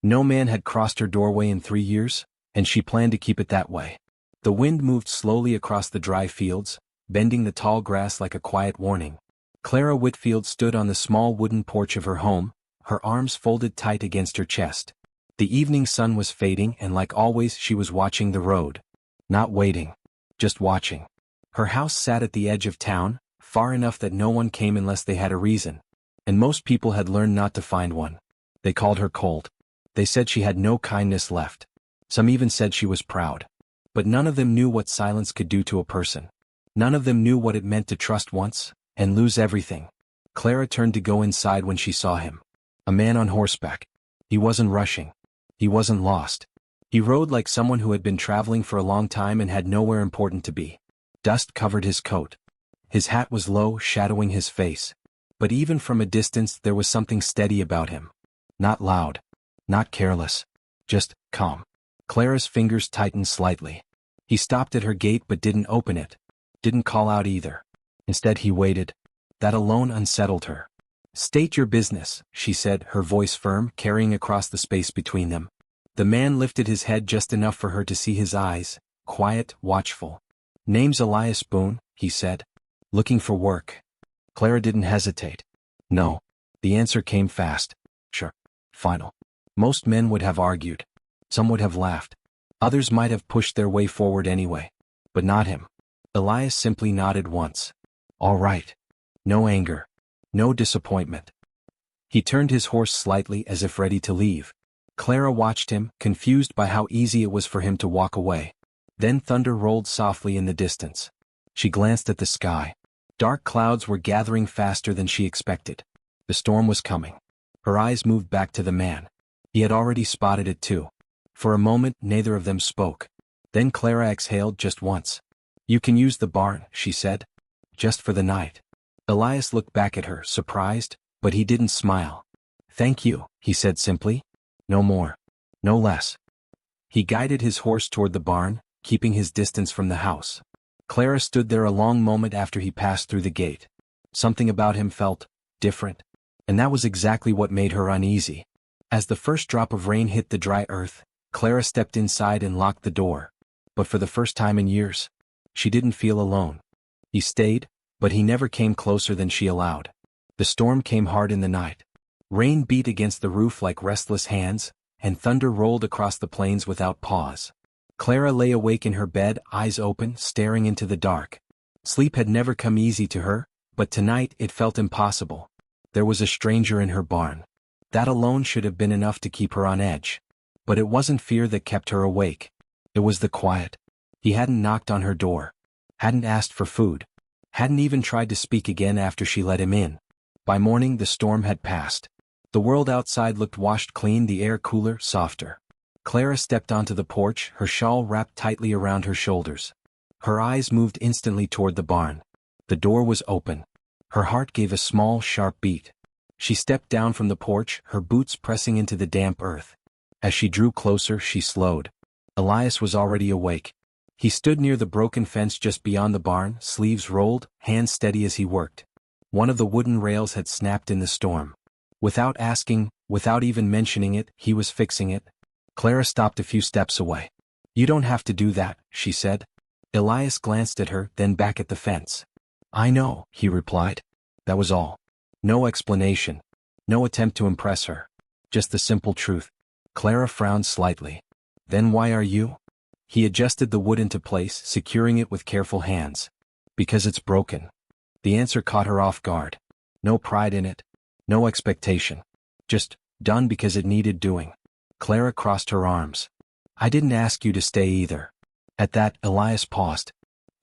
No man had crossed her doorway in 3 years, and she planned to keep it that way. The wind moved slowly across the dry fields, bending the tall grass like a quiet warning. Clara Whitfield stood on the small wooden porch of her home, her arms folded tight against her chest. The evening sun was fading, and like always she was watching the road. Not waiting. Just watching. Her house sat at the edge of town, far enough that no one came unless they had a reason. And most people had learned not to find one. They called her cold. They said she had no kindness left. Some even said she was proud. But none of them knew what silence could do to a person. None of them knew what it meant to trust once, and lose everything. Clara turned to go inside when she saw him. A man on horseback. He wasn't rushing. He wasn't lost. He rode like someone who had been traveling for a long time and had nowhere important to be. Dust covered his coat. His hat was low, shadowing his face. But even from a distance there was something steady about him. Not loud. Not careless. Just calm. Clara's fingers tightened slightly. He stopped at her gate but didn't open it. Didn't call out either. Instead he waited. That alone unsettled her. "State your business," she said, her voice firm, carrying across the space between them. The man lifted his head just enough for her to see his eyes, quiet, watchful. "Name's Elias Boone," he said. "Looking for work." Clara didn't hesitate. "No." The answer came fast. "Sure." Final. Most men would have argued. Some would have laughed. Others might have pushed their way forward anyway. But not him. Elias simply nodded once. "All right." No anger. No disappointment. He turned his horse slightly as if ready to leave. Clara watched him, confused by how easy it was for him to walk away. Then thunder rolled softly in the distance. She glanced at the sky. Dark clouds were gathering faster than she expected. The storm was coming. Her eyes moved back to the man. He had already spotted it too. For a moment neither of them spoke. Then Clara exhaled just once. "You can use the barn," she said. "Just for the night." Elias looked back at her, surprised, but he didn't smile. "Thank you," he said simply. "No more. No less." He guided his horse toward the barn, keeping his distance from the house. Clara stood there a long moment after he passed through the gate. Something about him felt different. And that was exactly what made her uneasy. As the first drop of rain hit the dry earth, Clara stepped inside and locked the door. But for the first time in years, she didn't feel alone. He stayed, but he never came closer than she allowed. The storm came hard in the night. Rain beat against the roof like restless hands, and thunder rolled across the plains without pause. Clara lay awake in her bed, eyes open, staring into the dark. Sleep had never come easy to her, but tonight it felt impossible. There was a stranger in her barn. That alone should have been enough to keep her on edge. But it wasn't fear that kept her awake. It was the quiet. He hadn't knocked on her door. Hadn't asked for food. Hadn't even tried to speak again after she let him in. By morning the storm had passed. The world outside looked washed clean, the air cooler, softer. Clara stepped onto the porch, her shawl wrapped tightly around her shoulders. Her eyes moved instantly toward the barn. The door was open. Her heart gave a small, sharp beat. She stepped down from the porch, her boots pressing into the damp earth. As she drew closer, she slowed. Elias was already awake. He stood near the broken fence just beyond the barn, sleeves rolled, hands steady as he worked. One of the wooden rails had snapped in the storm. Without asking, without even mentioning it, he was fixing it. Clara stopped a few steps away. "You don't have to do that," she said. Elias glanced at her, then back at the fence. "I know," he replied. That was all. No explanation. No attempt to impress her. Just the simple truth. Clara frowned slightly. "Then why are you?" He adjusted the wood into place, securing it with careful hands. "Because it's broken." The answer caught her off guard. No pride in it. No expectation. Just done because it needed doing. Clara crossed her arms. "I didn't ask you to stay either." At that, Elias paused.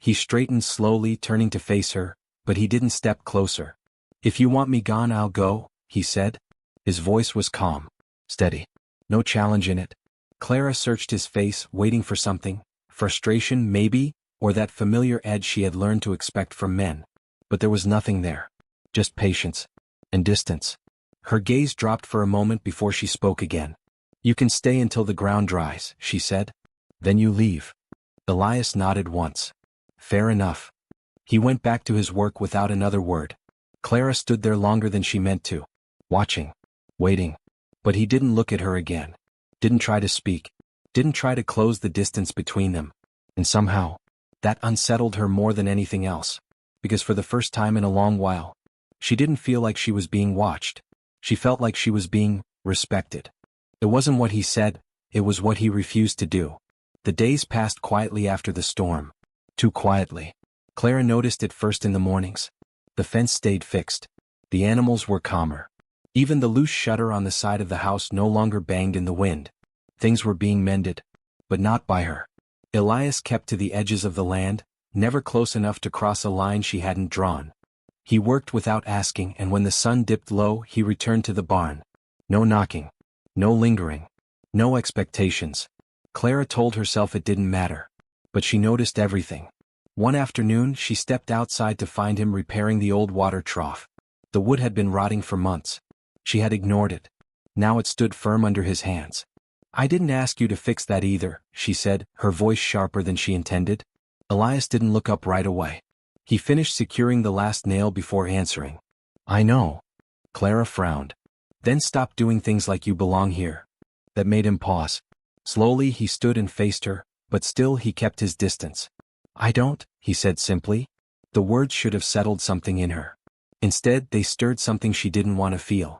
He straightened slowly, turning to face her, but he didn't step closer. "If you want me gone, I'll go," he said. His voice was calm. Steady. No challenge in it. Clara searched his face, waiting for something. Frustration, maybe, or that familiar edge she had learned to expect from men. But there was nothing there. Just patience. And distance. Her gaze dropped for a moment before she spoke again. "You can stay until the ground dries," she said. "Then you leave." Elias nodded once. "Fair enough." He went back to his work without another word. Clara stood there longer than she meant to. Watching. Waiting. But he didn't look at her again. didn't try to speak, didn't try to close the distance between them. And somehow, that unsettled her more than anything else, because for the first time in a long while, she didn't feel like she was being watched. She felt like she was being respected. It wasn't what he said, it was what he refused to do. The days passed quietly after the storm. Too quietly. Clara noticed it first in the mornings. The fence stayed fixed. The animals were calmer. Even the loose shutter on the side of the house no longer banged in the wind. Things were being mended, but not by her. Elias kept to the edges of the land, never close enough to cross a line she hadn't drawn. He worked without asking, and when the sun dipped low, he returned to the barn. No knocking. No lingering. No expectations. Clara told herself it didn't matter. But she noticed everything. One afternoon, she stepped outside to find him repairing the old water trough. The wood had been rotting for months. She had ignored it. Now it stood firm under his hands. "I didn't ask you to fix that either," she said, her voice sharper than she intended. Elias didn't look up right away. He finished securing the last nail before answering. "I know." Clara frowned. "Then stop doing things like you belong here." That made him pause. Slowly he stood and faced her, but still he kept his distance. "I don't," he said simply. The words should have settled something in her. Instead, they stirred something she didn't want to feel.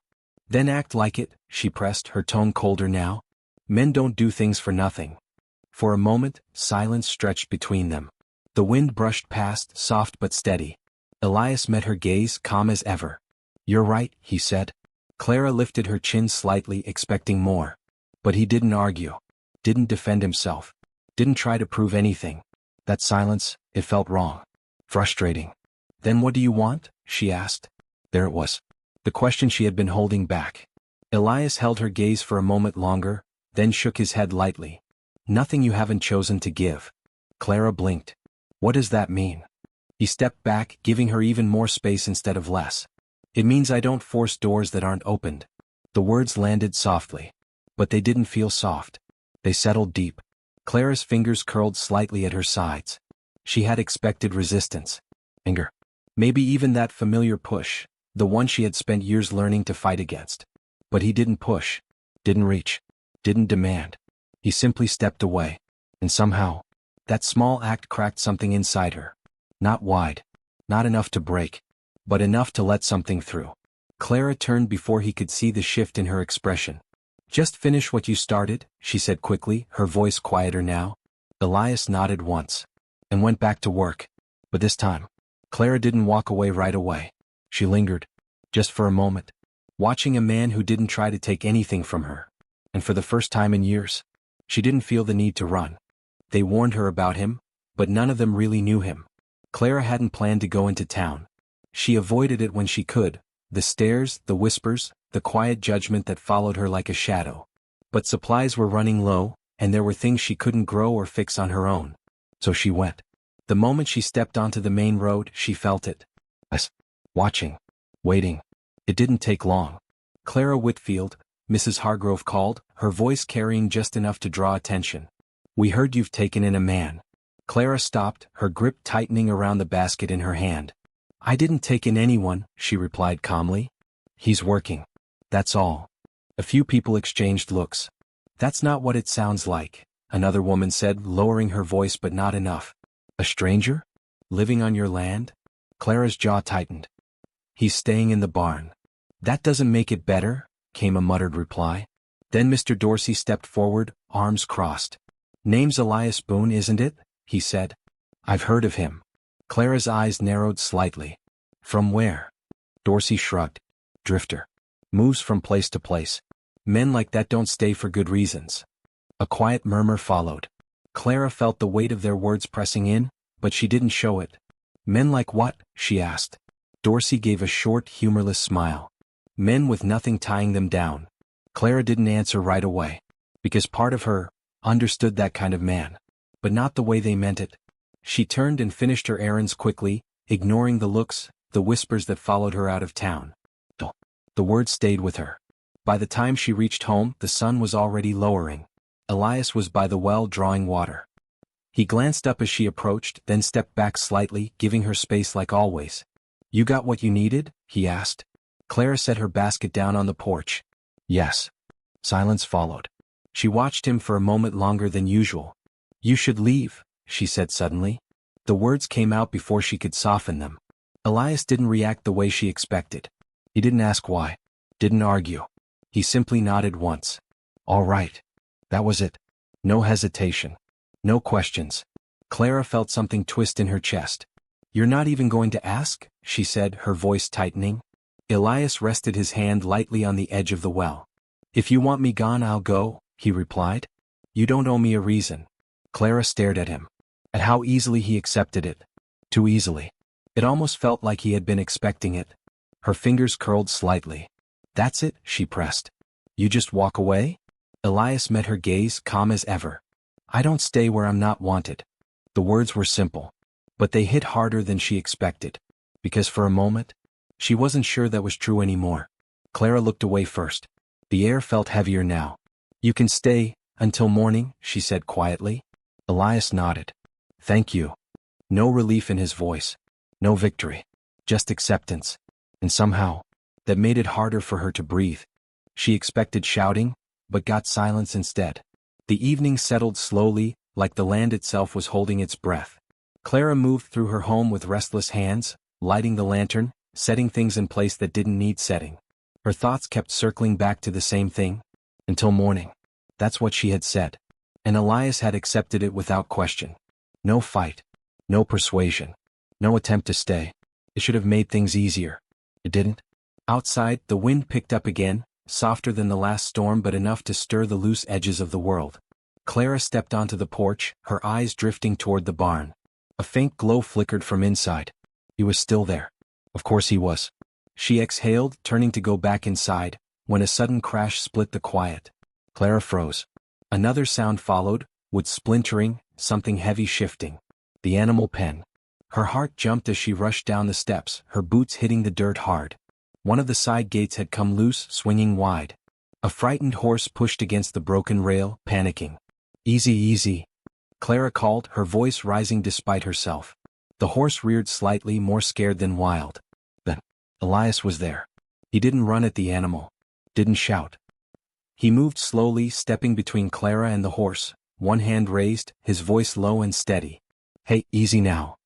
"Then act like it," she pressed, her tone colder now. "Men don't do things for nothing." For a moment, silence stretched between them. The wind brushed past, soft but steady. Elias met her gaze, calm as ever. "You're right," he said. Clara lifted her chin slightly, expecting more. But he didn't argue. Didn't defend himself. Didn't try to prove anything. That silence, it felt wrong. Frustrating. "Then what do you want?" she asked. There it was. The question she had been holding back. Elias held her gaze for a moment longer, then shook his head lightly. "Nothing you haven't chosen to give." Clara blinked. "What does that mean?" He stepped back, giving her even more space instead of less. "It means I don't force doors that aren't opened." The words landed softly. But they didn't feel soft. They settled deep. Clara's fingers curled slightly at her sides. She had expected resistance. Anger. Maybe even that familiar push, the one she had spent years learning to fight against. But he didn't push. Didn't reach. Didn't demand. He simply stepped away. And somehow, that small act cracked something inside her. Not wide. Not enough to break. But enough to let something through. Clara turned before he could see the shift in her expression. "Just finish what you started," she said quickly, her voice quieter now. Elias nodded once. And went back to work. But this time, Clara didn't walk away right away. She lingered. Just for a moment. Watching a man who didn't try to take anything from her. And for the first time in years, she didn't feel the need to run. They warned her about him, but none of them really knew him. Clara hadn't planned to go into town. She avoided it when she could. The stares, the whispers, the quiet judgment that followed her like a shadow. But supplies were running low, and there were things she couldn't grow or fix on her own. So she went. The moment she stepped onto the main road, she felt it. Watching. Waiting. It didn't take long. "Clara Whitfield," Mrs. Hargrove called, her voice carrying just enough to draw attention. "We heard you've taken in a man." Clara stopped, her grip tightening around the basket in her hand. "I didn't take in anyone," she replied calmly. "He's working. That's all." A few people exchanged looks. "That's not what it sounds like," another woman said, lowering her voice but not enough. "A stranger? Living on your land?" Clara's jaw tightened. "He's staying in the barn." "That doesn't make it better," came a muttered reply. Then Mr. Dorsey stepped forward, arms crossed. "Name's Elias Boone, isn't it?" he said. "I've heard of him." Clara's eyes narrowed slightly. "From where?" Dorsey shrugged. "Drifter. Moves from place to place. Men like that don't stay for good reasons." A quiet murmur followed. Clara felt the weight of their words pressing in, but she didn't show it. "Men like what?" she asked. Dorsey gave a short, humorless smile. "Men with nothing tying them down." Clara didn't answer right away. Because part of her understood that kind of man. But not the way they meant it. She turned and finished her errands quickly, ignoring the looks, the whispers that followed her out of town. The words stayed with her. By the time she reached home, the sun was already lowering. Elias was by the well drawing water. He glanced up as she approached, then stepped back slightly, giving her space like always. "You got what you needed?" he asked. Clara set her basket down on the porch. "Yes." Silence followed. She watched him for a moment longer than usual. "You should leave," she said suddenly. The words came out before she could soften them. Elias didn't react the way she expected. He didn't ask why. Didn't argue. He simply nodded once. "All right." That was it. No hesitation. No questions. Clara felt something twist in her chest. "You're not even going to ask?" she said, her voice tightening. Elias rested his hand lightly on the edge of the well. "If you want me gone, I'll go," he replied. "You don't owe me a reason." Clara stared at him. At how easily he accepted it. Too easily. It almost felt like he had been expecting it. Her fingers curled slightly. "That's it," she pressed. "You just walk away?" Elias met her gaze, calm as ever. "I don't stay where I'm not wanted." The words were simple. But they hit harder than she expected. Because for a moment, she wasn't sure that was true anymore. Clara looked away first. The air felt heavier now. "You can stay until morning," she said quietly. Elias nodded. "Thank you." No relief in his voice. No victory. Just acceptance. And somehow, that made it harder for her to breathe. She expected shouting, but got silence instead. The evening settled slowly, like the land itself was holding its breath. Clara moved through her home with restless hands, lighting the lantern, setting things in place that didn't need setting. Her thoughts kept circling back to the same thing. Until morning. That's what she had said. And Elias had accepted it without question. No fight. No persuasion. No attempt to stay. It should have made things easier. It didn't. Outside, the wind picked up again, softer than the last storm but enough to stir the loose edges of the world. Clara stepped onto the porch, her eyes drifting toward the barn. A faint glow flickered from inside. He was still there. Of course he was. She exhaled, turning to go back inside, when a sudden crash split the quiet. Clara froze. Another sound followed, wood splintering, something heavy shifting. The animal pen. Her heart jumped as she rushed down the steps, her boots hitting the dirt hard. One of the side gates had come loose, swinging wide. A frightened horse pushed against the broken rail, panicking. "Easy, easy," Clara called, her voice rising despite herself. The horse reared slightly, more scared than wild. Then, Elias was there. He didn't run at the animal. Didn't shout. He moved slowly, stepping between Clara and the horse, one hand raised, his voice low and steady. "Hey, easy now."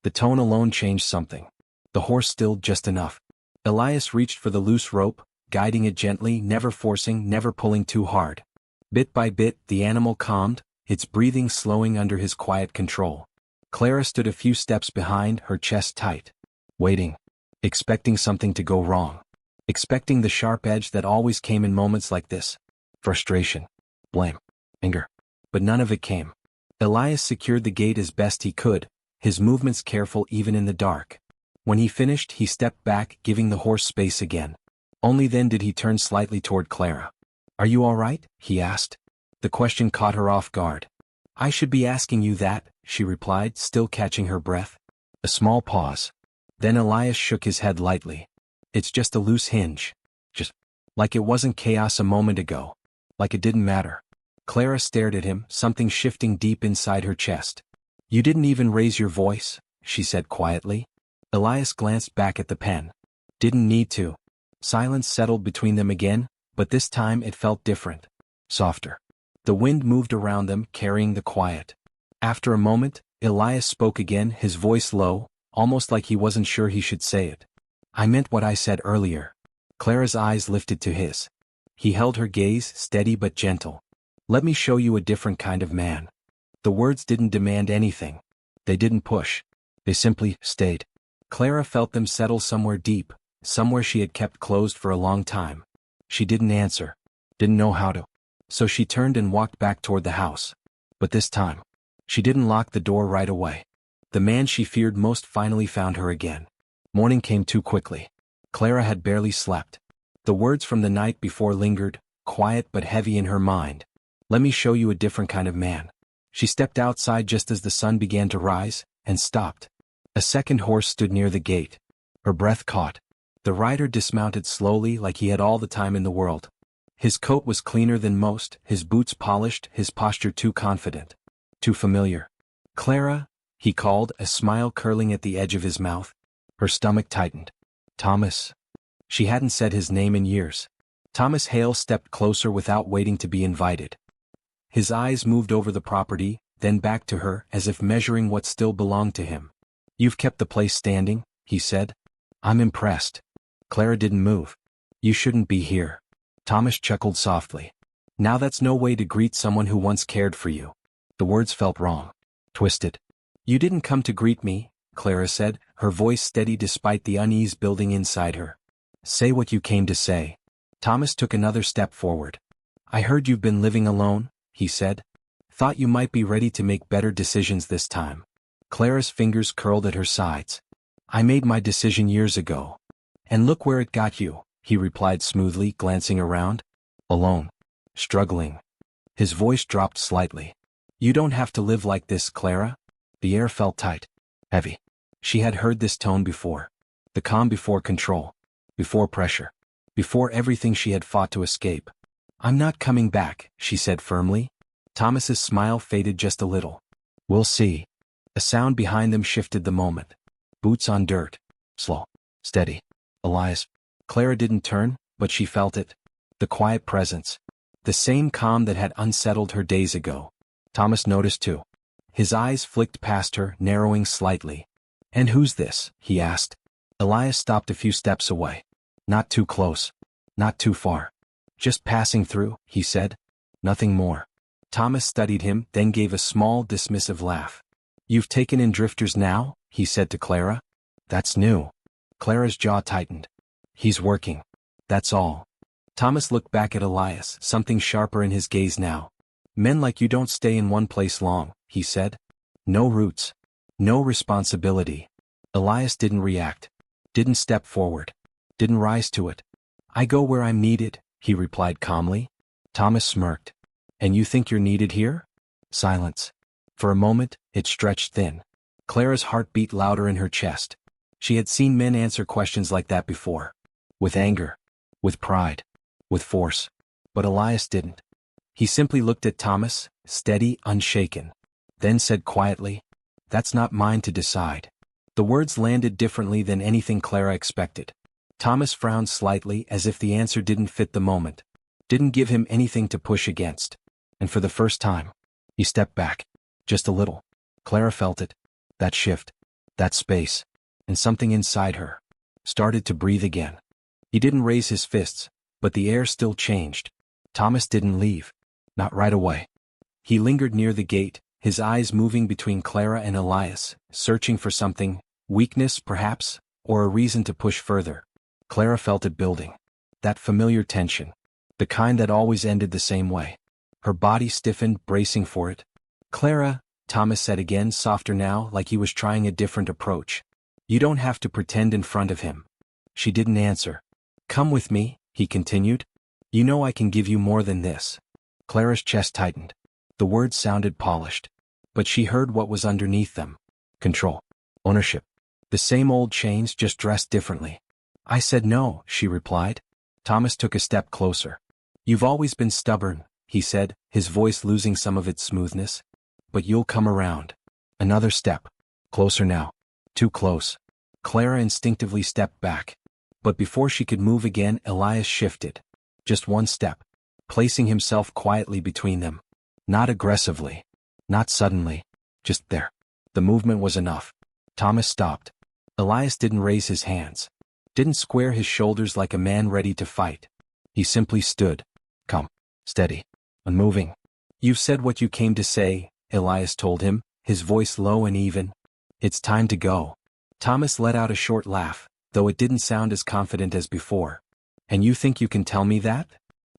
The tone alone changed something. The horse stilled just enough. Elias reached for the loose rope, guiding it gently, never forcing, never pulling too hard. Bit by bit, the animal calmed, its breathing slowing under his quiet control. Clara stood a few steps behind, her chest tight. Waiting. Expecting something to go wrong. Expecting the sharp edge that always came in moments like this. Frustration. Blame. Anger. But none of it came. Elias secured the gate as best he could, his movements careful even in the dark. When he finished, he stepped back, giving the horse space again. Only then did he turn slightly toward Clara. "Are you all right?" he asked. The question caught her off guard. "I should be asking you that," she replied, still catching her breath. A small pause. Then Elias shook his head lightly. "It's just a loose hinge. Just like it wasn't chaos a moment ago. Like it didn't matter." Clara stared at him, something shifting deep inside her chest. "You didn't even raise your voice," she said quietly. Elias glanced back at the pen. Didn't need to. Silence settled between them again, but this time it felt different. Softer. The wind moved around them, carrying the quiet. After a moment, Elias spoke again, his voice low, almost like he wasn't sure he should say it. "I meant what I said earlier." Clara's eyes lifted to his. He held her gaze, steady but gentle. "Let me show you a different kind of man." The words didn't demand anything. They didn't push. They simply stayed. Clara felt them settle somewhere deep, somewhere she had kept closed for a long time. She didn't answer. Didn't know how to. So she turned and walked back toward the house. But this time, she didn't lock the door right away. The man she feared most finally found her again. Morning came too quickly. Clara had barely slept. The words from the night before lingered, quiet but heavy in her mind. "Let me show you a different kind of man." She stepped outside just as the sun began to rise, and stopped. A second horse stood near the gate. Her breath caught. The rider dismounted slowly like he had all the time in the world. His coat was cleaner than most, his boots polished, his posture too confident. Too familiar. "Clara," he called, a smile curling at the edge of his mouth. Her stomach tightened. "Thomas." She hadn't said his name in years. Thomas Hale stepped closer without waiting to be invited. His eyes moved over the property, then back to her as if measuring what still belonged to him. "You've kept the place standing," he said. "I'm impressed." Clara didn't move. "You shouldn't be here." Thomas chuckled softly. "Now that's no way to greet someone who once cared for you." The words felt wrong. Twisted. "You didn't come to greet me," Clara said, her voice steady despite the unease building inside her. "Say what you came to say." Thomas took another step forward. "I heard you've been living alone," he said. "Thought you might be ready to make better decisions this time." Clara's fingers curled at her sides. "I made my decision years ago. And look where it got you," he replied smoothly, glancing around. "Alone. Struggling." His voice dropped slightly. "You don't have to live like this, Clara." The air felt tight. Heavy. She had heard this tone before. The calm before control. Before pressure. Before everything she had fought to escape. "I'm not coming back," she said firmly. Thomas's smile faded just a little. "We'll see." A sound behind them shifted the moment. Boots on dirt. Slow. Steady. Elias. Clara didn't turn, but she felt it. The quiet presence. The same calm that had unsettled her days ago. Thomas noticed too. His eyes flicked past her, narrowing slightly. "And who's this?" he asked. Elias stopped a few steps away. "Not too close. Not too far. Just passing through," he said. "Nothing more." Thomas studied him, then gave a small, dismissive laugh. "You've taken in drifters now?" he said to Clara. "That's new." Clara's jaw tightened. "He's working. That's all." Thomas looked back at Elias, something sharper in his gaze now. "Men like you don't stay in one place long," he said. "No roots. No responsibility." Elias didn't react. Didn't step forward. Didn't rise to it. "I go where I'm needed," he replied calmly. Thomas smirked. "And you think you're needed here?" Silence. For a moment, it stretched thin. Clara's heart beat louder in her chest. She had seen men answer questions like that before. With anger. With pride. With force. But Elias didn't. He simply looked at Thomas, steady, unshaken. Then said quietly, "That's not mine to decide." The words landed differently than anything Clara expected. Thomas frowned slightly as if the answer didn't fit the moment. Didn't give him anything to push against. And for the first time, he stepped back. Just a little. Clara felt it. That shift. That space. And something inside her started to breathe again. He didn't raise his fists, but the air still changed. Thomas didn't leave. Not right away. He lingered near the gate, his eyes moving between Clara and Elias, searching for something, weakness perhaps, or a reason to push further. Clara felt it building. That familiar tension. The kind that always ended the same way. Her body stiffened, bracing for it. "Clara," Thomas said again, softer now, like he was trying a different approach. "You don't have to pretend in front of him." She didn't answer. "Come with me," he continued. "You know I can give you more than this." Clara's chest tightened. The words sounded polished. But she heard what was underneath them. Control. Ownership. The same old chains, just dressed differently. "I said no," she replied. Thomas took a step closer. "You've always been stubborn," he said, his voice losing some of its smoothness. "But you'll come around." Another step. Closer now. Too close. Clara instinctively stepped back. But before she could move again, Elias shifted. Just one step. Placing himself quietly between them. Not aggressively. Not suddenly. Just there. The movement was enough. Thomas stopped. Elias didn't raise his hands. Didn't square his shoulders like a man ready to fight. He simply stood. Calm. Steady. Unmoving. "You've said what you came to say," Elias told him, his voice low and even. "It's time to go." Thomas let out a short laugh, though it didn't sound as confident as before. "And you think you can tell me that?"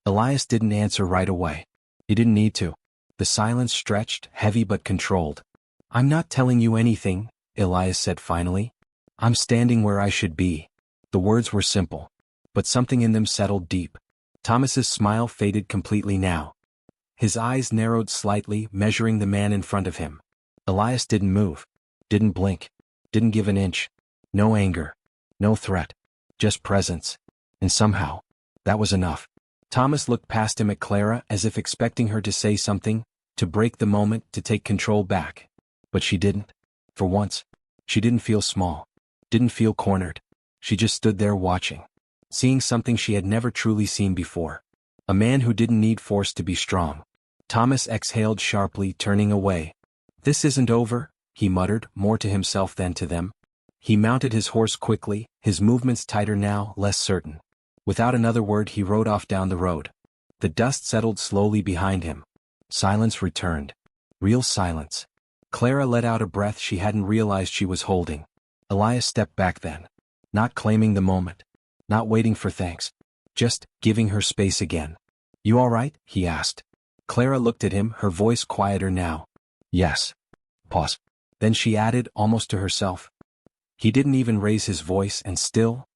Elias didn't answer right away. He didn't need to. The silence stretched, heavy but controlled. "I'm not telling you anything," Elias said finally. "I'm standing where I should be." The words were simple. But something in them settled deep. Thomas's smile faded completely now. His eyes narrowed slightly, measuring the man in front of him. Elias didn't move. Didn't blink. Didn't give an inch. No anger. No threat. Just presence. And somehow, that was enough. Thomas looked past him at Clara as if expecting her to say something, to break the moment, to take control back. But she didn't. For once, she didn't feel small. Didn't feel cornered. She just stood there watching. Seeing something she had never truly seen before. A man who didn't need force to be strong. Thomas exhaled sharply, turning away. "This isn't over," he muttered, more to himself than to them. He mounted his horse quickly, his movements tighter now, less certain. Without another word he rode off down the road. The dust settled slowly behind him. Silence returned. Real silence. Clara let out a breath she hadn't realized she was holding. Elias stepped back then. Not claiming the moment. Not waiting for thanks. Just giving her space again. "You all right?" he asked. Clara looked at him, her voice quieter now. "Yes." Pause. Then she added, almost to herself. He didn't even raise his voice, and still?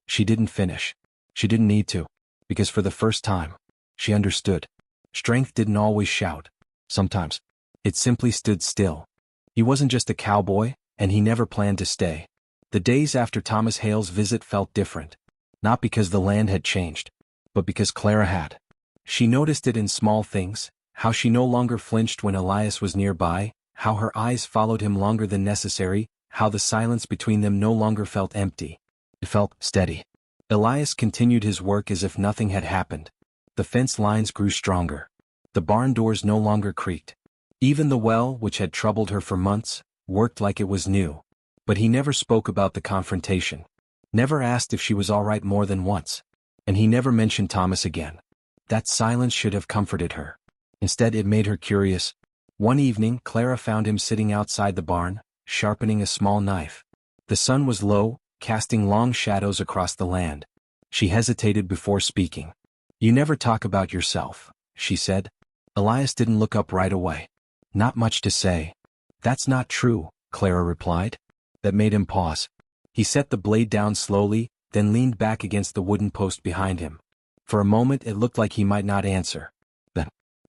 She didn't finish. She didn't need to. Because for the first time, she understood. Strength didn't always shout. Sometimes. It simply stood still. He wasn't just a cowboy, and he never planned to stay. The days after Thomas Hale's visit felt different. Not because the land had changed, but because Clara had. She noticed it in small things, how she no longer flinched when Elias was nearby, how her eyes followed him longer than necessary, how the silence between them no longer felt empty. It felt steady. Elias continued his work as if nothing had happened. The fence lines grew stronger. The barn doors no longer creaked. Even the well, which had troubled her for months, worked like it was new. But he never spoke about the confrontation. Never asked if she was all right more than once. And he never mentioned Thomas again. That silence should have comforted her. Instead, it made her curious. One evening, Clara found him sitting outside the barn, sharpening a small knife. The sun was low, casting long shadows across the land. She hesitated before speaking. "You never talk about yourself," she said. Elias didn't look up right away. "Not much to say." "That's not true," Clara replied. That made him pause. He set the blade down slowly, then leaned back against the wooden post behind him. For a moment it looked like he might not answer. Then,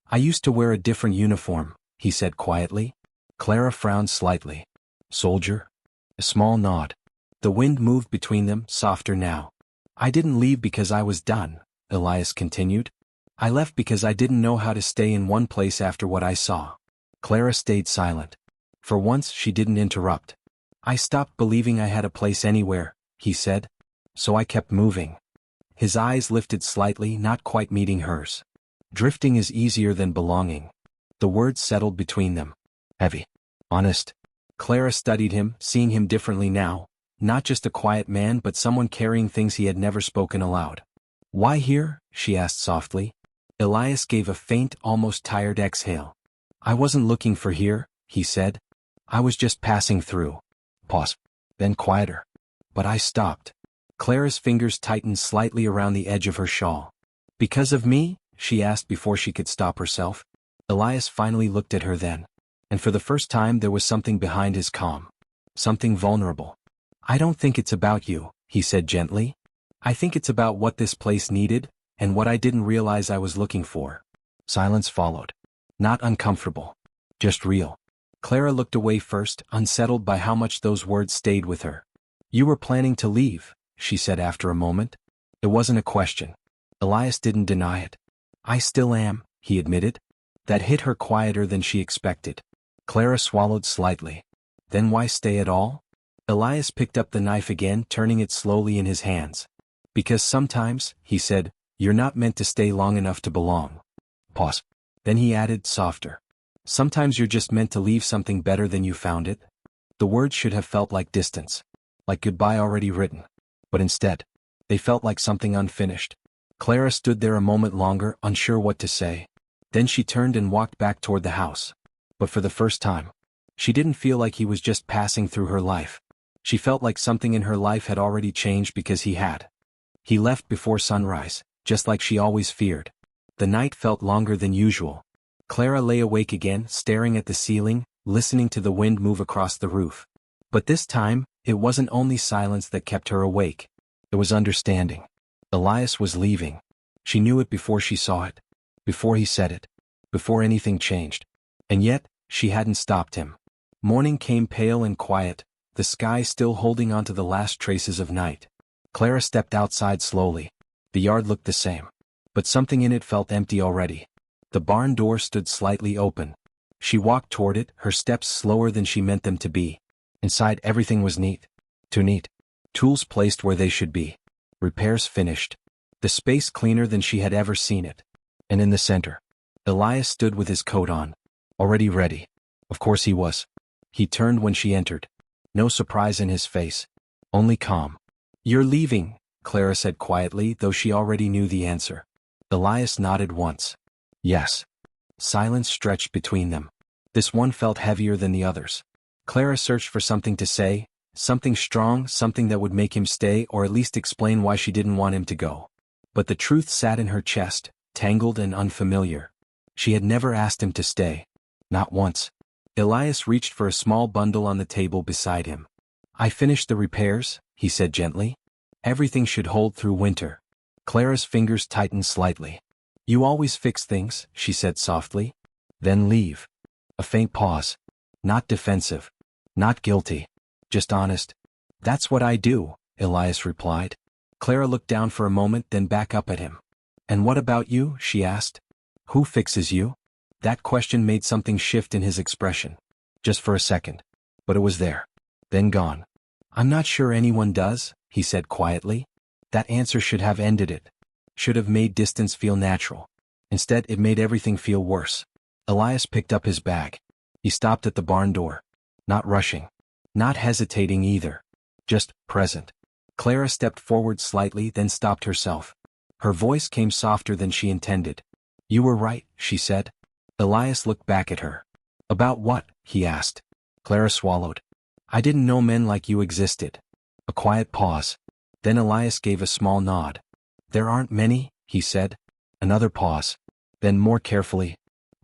"I used to wear a different uniform," he said quietly. Clara frowned slightly. "Soldier?" A small nod. The wind moved between them, softer now. "I didn't leave because I was done," Elias continued. "I left because I didn't know how to stay in one place after what I saw." Clara stayed silent. For once she didn't interrupt. "I stopped believing I had a place anywhere," he said. "So I kept moving." His eyes lifted slightly, not quite meeting hers. "Drifting is easier than belonging." The words settled between them. Heavy. Honest. Clara studied him, seeing him differently now. Not just a quiet man, but someone carrying things he had never spoken aloud. "Why here?" she asked softly. Elias gave a faint, almost tired exhale. "I wasn't looking for here," he said. "I was just passing through." Pause. Then quieter. "But I stopped." Clara's fingers tightened slightly around the edge of her shawl. "Because of me?" she asked before she could stop herself. Elias finally looked at her then. And for the first time there was something behind his calm. Something vulnerable. "I don't think it's about you," he said gently. "I think it's about what this place needed, and what I didn't realize I was looking for." Silence followed. Not uncomfortable. Just real. Clara looked away first, unsettled by how much those words stayed with her. "You were planning to leave," she said after a moment. It wasn't a question. Elias didn't deny it. "I still am," he admitted. That hit her quieter than she expected. Clara swallowed slightly. "Then why stay at all?" Elias picked up the knife again, turning it slowly in his hands. "Because sometimes," he said, "you're not meant to stay long enough to belong." Pause. Then he added, softer. "Sometimes you're just meant to leave something better than you found it." The words should have felt like distance. Like goodbye already written. But instead, they felt like something unfinished. Clara stood there a moment longer, unsure what to say. Then she turned and walked back toward the house. But for the first time, she didn't feel like he was just passing through her life. She felt like something in her life had already changed because he had. He left before sunrise, just like she always feared. The night felt longer than usual. Clara lay awake again, staring at the ceiling, listening to the wind move across the roof. But this time, it wasn't only silence that kept her awake. It was understanding. Elias was leaving. She knew it before she saw it. Before he said it. Before anything changed. And yet, she hadn't stopped him. Morning came pale and quiet, the sky still holding on to the last traces of night. Clara stepped outside slowly. The yard looked the same. But something in it felt empty already. The barn door stood slightly open. She walked toward it, her steps slower than she meant them to be. Inside everything was neat. Too neat. Tools placed where they should be. Repairs finished. The space cleaner than she had ever seen it. And in the center, Elias stood with his coat on. Already ready. Of course he was. He turned when she entered. No surprise in his face. Only calm. "You're leaving," Clara said quietly, though she already knew the answer. Elias nodded once. Yes. Silence stretched between them. This one felt heavier than the others. Clara searched for something to say, something strong, something that would make him stay or at least explain why she didn't want him to go. But the truth sat in her chest, tangled and unfamiliar. She had never asked him to stay. Not once. Elias reached for a small bundle on the table beside him. "I finished the repairs," he said gently. "Everything should hold through winter." Clara's fingers tightened slightly. "You always fix things," she said softly. "Then leave." A faint pause. Not defensive. Not guilty. Just honest. "That's what I do," Elias replied. Clara looked down for a moment, then back up at him. "And what about you?" she asked. "Who fixes you?" That question made something shift in his expression. Just for a second. But it was there. Then gone. "I'm not sure anyone does," he said quietly. That answer should have ended it. Should have made distance feel natural. Instead, it made everything feel worse. Elias picked up his bag. He stopped at the barn door. Not rushing. Not hesitating either. Just present. Clara stepped forward slightly, then stopped herself. Her voice came softer than she intended. "You were right," she said. Elias looked back at her. "About what?" he asked. Clara swallowed. "I didn't know men like you existed." A quiet pause. Then Elias gave a small nod. "There aren't many," he said. Another pause. Then more carefully.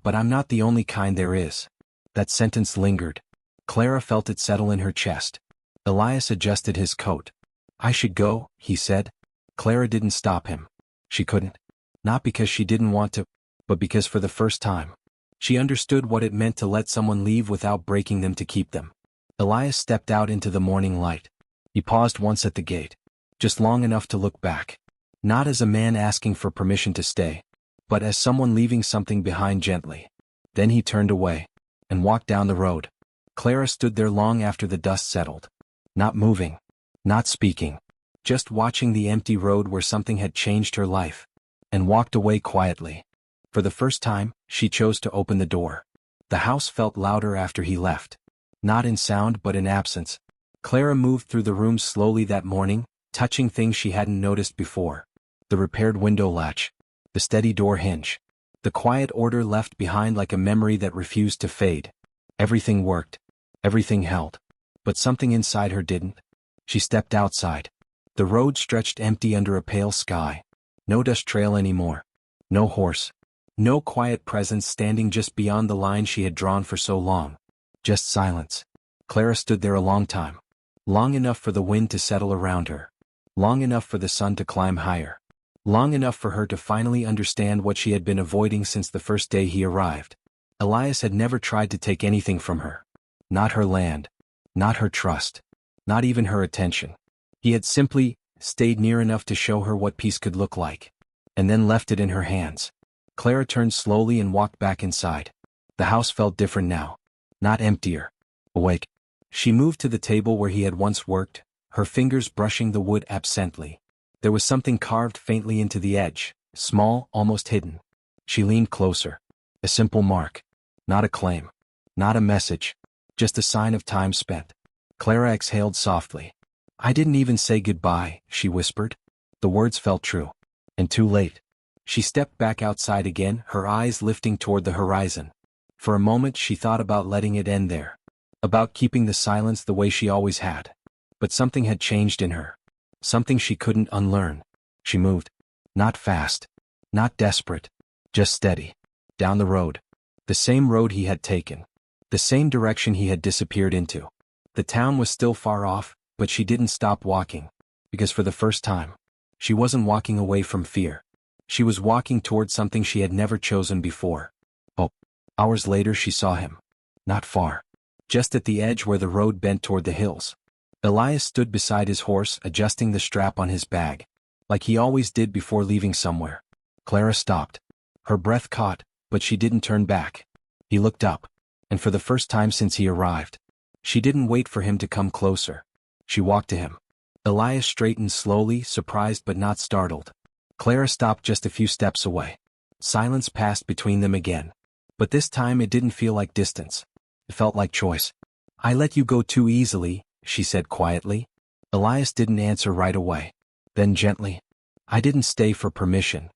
"But I'm not the only kind there is." That sentence lingered. Clara felt it settle in her chest. Elias adjusted his coat. "I should go," he said. Clara didn't stop him. She couldn't. Not because she didn't want to, but because for the first time, she understood what it meant to let someone leave without breaking them to keep them. Elias stepped out into the morning light. He paused once at the gate. Just long enough to look back. Not as a man asking for permission to stay, but as someone leaving something behind gently. Then he turned away and walked down the road. Clara stood there long after the dust settled. Not moving. Not speaking. Just watching the empty road where something had changed her life. And walked away quietly. For the first time, she chose to open the door. The house felt louder after he left. Not in sound but in absence. Clara moved through the room slowly that morning, touching things she hadn't noticed before. The repaired window latch. The steady door hinge. The quiet order left behind like a memory that refused to fade. Everything worked. Everything held. But something inside her didn't. She stepped outside. The road stretched empty under a pale sky. No dust trail anymore. No horse. No quiet presence standing just beyond the line she had drawn for so long. Just silence. Clara stood there a long time. Long enough for the wind to settle around her. Long enough for the sun to climb higher. Long enough for her to finally understand what she had been avoiding since the first day he arrived. Elias had never tried to take anything from her. Not her land. Not her trust. Not even her attention. He had simply stayed near enough to show her what peace could look like. And then left it in her hands. Clara turned slowly and walked back inside. The house felt different now. Not emptier. Awake. She moved to the table where he had once worked, her fingers brushing the wood absently. There was something carved faintly into the edge, small, almost hidden. She leaned closer. A simple mark. Not a claim. Not a message. Just a sign of time spent. Clara exhaled softly. "I didn't even say goodbye," she whispered. The words felt true. And too late. She stepped back outside again, her eyes lifting toward the horizon. For a moment she thought about letting it end there. About keeping the silence the way she always had. But something had changed in her. Something she couldn't unlearn. She moved. Not fast. Not desperate. Just steady. Down the road. The same road he had taken. The same direction he had disappeared into. The town was still far off, but she didn't stop walking. Because for the first time, she wasn't walking away from fear. She was walking toward something she had never chosen before. Oh. Hours later she saw him. Not far. Just at the edge where the road bent toward the hills. Elias stood beside his horse, adjusting the strap on his bag. Like he always did before leaving somewhere. Clara stopped. Her breath caught, but she didn't turn back. He looked up. And for the first time since he arrived, she didn't wait for him to come closer. She walked to him. Elias straightened slowly, surprised but not startled. Clara stopped just a few steps away. Silence passed between them again. But this time it didn't feel like distance. It felt like choice. "I let you go too easily," she said quietly. Elias didn't answer right away. Then gently, "I didn't stay for permission."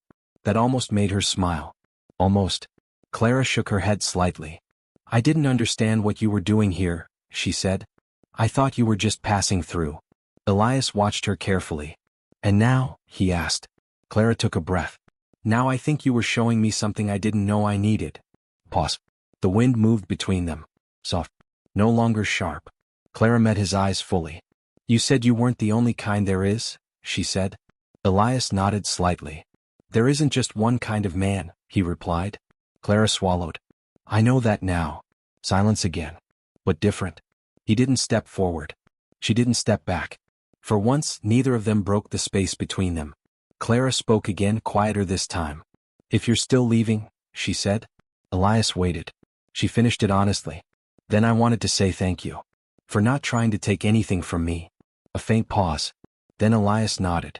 That almost made her smile. Almost. Clara shook her head slightly. "I didn't understand what you were doing here," she said. "I thought you were just passing through." Elias watched her carefully. "And now?" he asked. Clara took a breath. "Now I think you were showing me something I didn't know I needed." Pause. The wind moved between them. Soft. No longer sharp. Clara met his eyes fully. "You said you weren't the only kind there is," she said. Elias nodded slightly. "There isn't just one kind of man," he replied. Clara swallowed. "I know that now." Silence again. But different. He didn't step forward. She didn't step back. For once, neither of them broke the space between them. Clara spoke again, quieter this time. "If you're still leaving," she said. Elias waited. She finished it honestly. "Then I wanted to say thank you. For not trying to take anything from me." A faint pause. Then Elias nodded.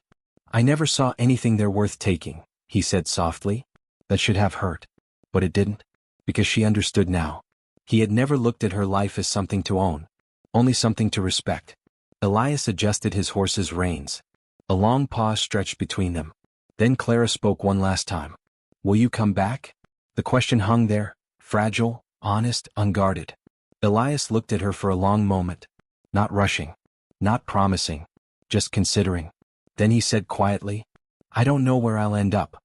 "I never saw anything there worth taking," he said softly. That should have hurt. But it didn't. Because she understood now. He had never looked at her life as something to own. Only something to respect. Elias adjusted his horse's reins. A long pause stretched between them. Then Clara spoke one last time. "Will you come back?" The question hung there, fragile, honest, unguarded. Elias looked at her for a long moment. Not rushing. Not promising. Just considering. Then he said quietly, "I don't know where I'll end up."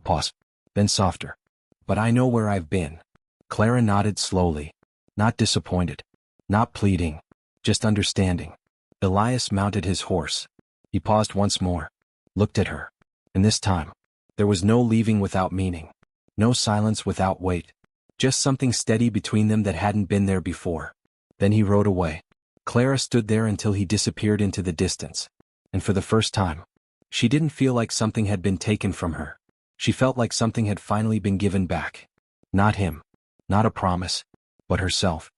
Pause. Then softer. "But I know where I've been." Clara nodded slowly. Not disappointed. Not pleading. Just understanding. Elias mounted his horse. He paused once more. Looked at her. And this time, there was no leaving without meaning. No silence without weight. Just something steady between them that hadn't been there before. Then he rode away. Clara stood there until he disappeared into the distance. And for the first time, she didn't feel like something had been taken from her. She felt like something had finally been given back. Not him. Not a promise. But herself.